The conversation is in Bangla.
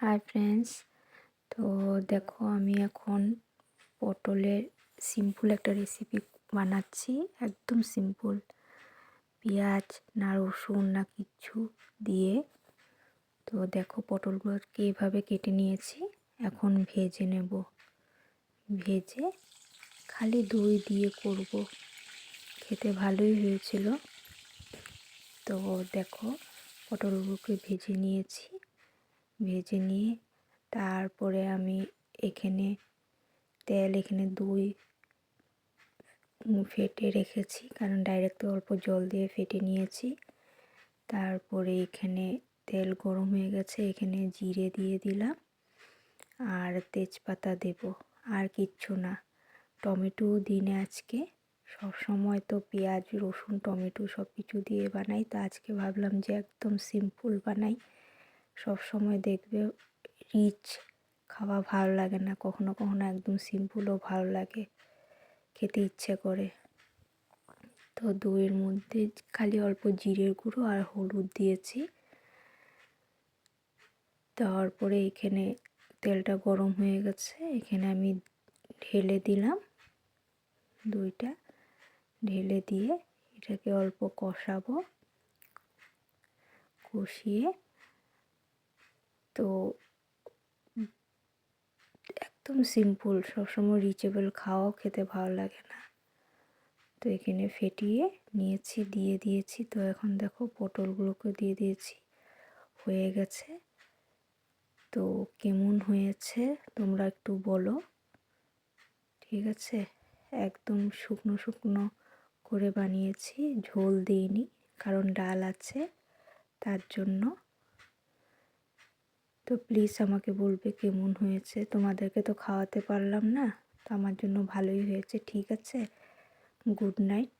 Hi friends. তো দেখো আমি এখন পটলের সিম্পল একটা রেসিপি বানাচ্ছি, একদম সিম্পল। পেঁয়াজ না রসুন না কিচ্ছু দিয়ে। তো দেখো পটলগুলোকে এভাবে কেটে নিয়েছি, এখন ভেজে নেব। ভেজে খালি দই দিয়ে করব, খেতে ভালোই হয়েছিল। তো দেখো পটলগুলোকে ভেজে নিয়েছি, ভেজে নিয়ে তারপরে আমি এখানে দই ফেটে রেখেছি, কারণ ডাইরেক্ট অল্প জল দিয়ে ফেটে নিয়েছি। তারপরে এখানে তেল গরম হয়ে গেছে, এখানে জিরে দিয়ে দিলাম আর তেজপাতা দেব, আর কিচ্ছু না। টমেটো দিনে আজকে, সব সময় তো পেঁয়াজ রসুন টমেটো সব কিছু দিয়ে বানাই, তো আজকে ভাবলাম যে একদম সিম্পল বানাই। সব সময় দেখবে রিচ খাওয়া ভালো লাগে না, কখনো কখনো একদম সিম্পলও ভালো লাগে, খেতে ইচ্ছে করে। তো দইয়ের মধ্যে খালি অল্প জিরের গুঁড়ো আর হলুদ দিয়েছি। দেওয়ার পরে এখানে তেলটা গরম হয়ে গেছে, এখানে আমি ঢেলে দিলাম দইটা। ঢেলে দিয়ে এটাকে অল্প কষাবো, কষিয়ে তো একদম সিম্পল, সবসময় রিচেবল খাওয়াও খেতে ভালো লাগে না। তো এখানে ফেটিয়ে নিয়েছি, দিয়ে দিয়েছি। তো এখন দেখো পটলগুলোকে দিয়ে দিয়েছি, হয়ে গেছে। তো কেমন হয়েছে তোমরা একটু বলো, ঠিক আছে? একদম শুকনো শুকনো করে বানিয়েছি, ঝোল দিইনি, কারণ ডাল আছে তার জন্য। তো প্লিজ আমাকে বলবে কেমন হয়েছে। তোমাদেরকে তো খাওয়াতে পারলাম না, তো আমার জন্য ভালোই হয়েছে, ঠিক আছে? Good night.